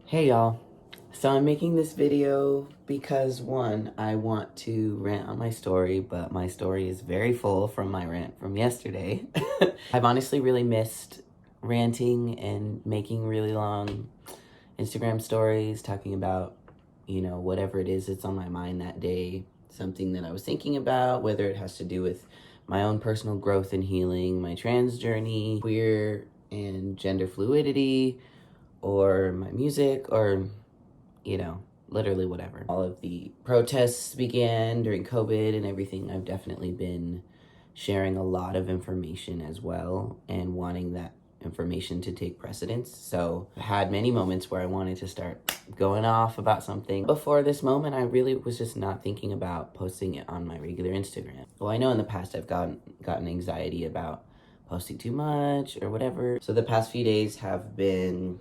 Hey y'all. So I'm making this video because one, I want to rant on my story, but my story is very full from my rant from yesterday. I've honestly really missed ranting and making really long Instagram stories talking about, whatever it is that's on my mind that day, something that I was thinking about, whether it has to do with my own personal growth and healing, my trans journey, queer and gender fluidity, or my music, or, literally whatever. All of the protests began during COVID and everything. I've definitely been sharing a lot of information as well and wanting that information to take precedence. So I had many moments where I wanted to start going off about something. Before this moment, I really was just not thinking about posting it on my regular Instagram. Well, I know in the past I've gotten anxiety about posting too much or whatever. So the past few days have been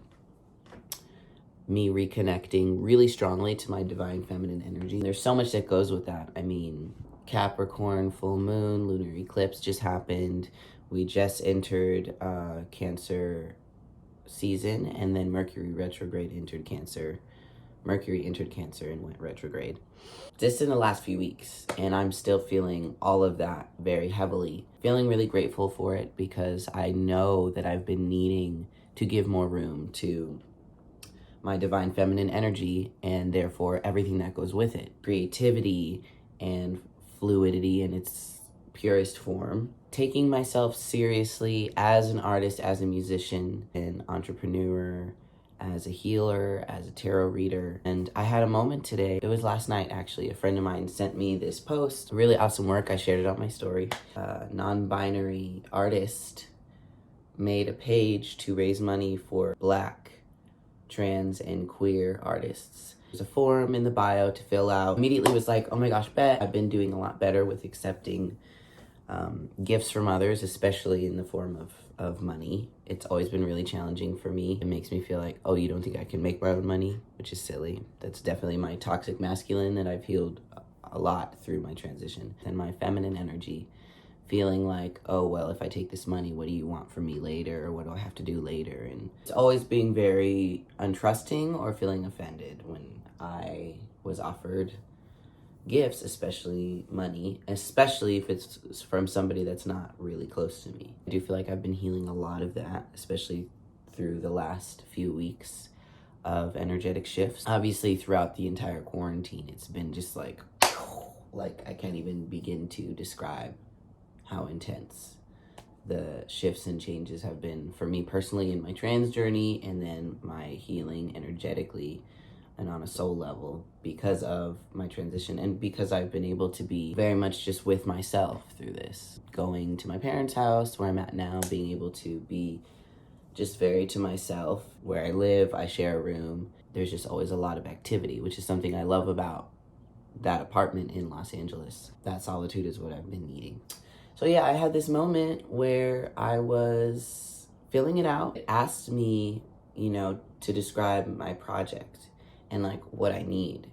me reconnecting really strongly to my divine feminine energy. There's so much that goes with that. I mean, Capricorn, full moon, lunar eclipse just happened. We just entered Cancer season, and then Mercury retrograde entered Cancer. Mercury entered Cancer and went retrograde. Just in the last few weeks, and I'm still feeling all of that very heavily. Feeling really grateful for it because I know that I've been needing to give more room to my divine feminine energy and therefore everything that goes with it. Creativity and fluidity in its purest form. Taking myself seriously as an artist, as a musician, an entrepreneur, as a healer, as a tarot reader. And I had a moment today. It was last night, actually. A friend of mine sent me this post. Really awesome work. I shared it on my story. A non-binary artist made a page to raise money for Black, trans, and queer artists. There's a form in the bio to fill out. Immediately was like, oh my gosh, bet. I've been doing a lot better with accepting gifts from others, especially in the form of money. It's always been really challenging for me. It makes me feel like, oh, you don't think I can make my own money? Which is silly. That's definitely my toxic masculine that I've healed a lot through my transition. And my feminine energy, feeling like, oh, well, if I take this money, what do you want from me later? Or what do I have to do later? And it's always being very untrusting or feeling offended when I was offered gifts, especially money, especially if it's from somebody that's not really close to me. I do feel like I've been healing a lot of that, especially through the last few weeks of energetic shifts. Obviously, throughout the entire quarantine, it's been just like I can't even begin to describe how intense the shifts and changes have been for me personally in my trans journey, and then my healing energetically and on a soul level because of my transition, and because I've been able to be very much just with myself through this. Going to my parents' house where I'm at now, being able to be just very to myself. Where I live, I share a room. There's just always a lot of activity, which is something I love about that apartment in Los Angeles. That solitude is what I've been needing. So yeah, I had this moment where I was filling it out. It asked me, to describe my project and like what I need.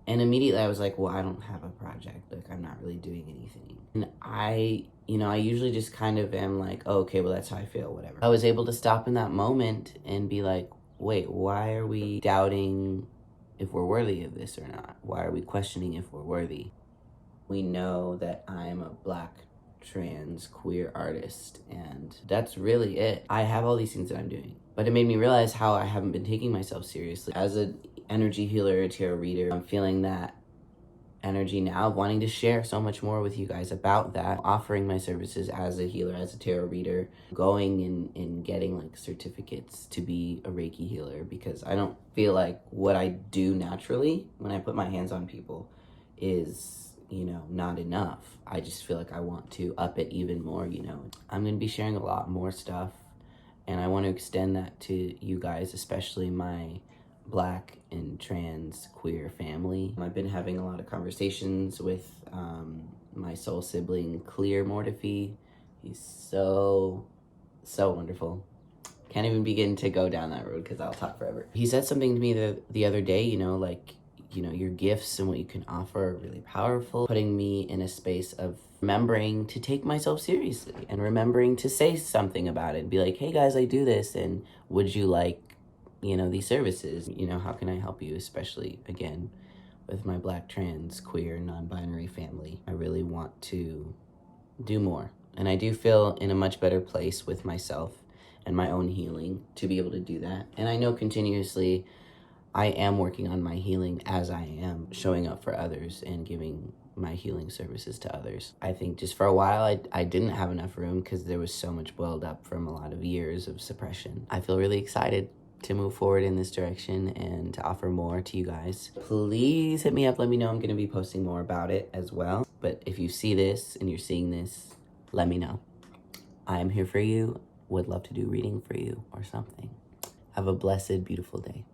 And immediately I was like, well, I don't have a project. Like, I'm not really doing anything. And I usually just kind of am like, oh, okay, well, that's how I feel, whatever. I was able to stop in that moment and be like, wait, why are we doubting if we're worthy of this or not? Why are we questioning if we're worthy? We know that I'm a Black, trans, queer artist, and that's really it. I have all these things that I'm doing, but it made me realize how I haven't been taking myself seriously. As an energy healer, a tarot reader, I'm feeling that energy now, wanting to share so much more with you guys about that, offering my services as a healer, as a tarot reader, going and getting like certificates to be a Reiki healer, because I don't feel like what I do naturally when I put my hands on people is not enough. I just feel like I want to up it even more. I'm going to be sharing a lot more stuff, and I want to extend that to you guys, especially my Black and trans queer family. I've been having a lot of conversations with my soul sibling, Clear Mortifi. He's so wonderful. Can't even begin to go down that road because I'll talk forever. He said something to me the other day, your gifts and what you can offer are really powerful, putting me in a space of remembering to take myself seriously and remembering to say something about it and be like, hey guys, I do this, and would you like, these services. How can I help you, especially, again, with my Black, trans, queer, non-binary family. I really want to do more. And I do feel in a much better place with myself and my own healing to be able to do that. And I know continuously I am working on my healing as I am showing up for others and giving my healing services to others. I think just for a while I didn't have enough room because there was so much boiled up from a lot of years of suppression. I feel really excited to move forward in this direction and to offer more to you guys. Please hit me up, let me know. I'm going to be posting more about it as well. But if you see this and you're seeing this, let me know. I am here for you. Would love to do reading for you or something. Have a blessed, beautiful day.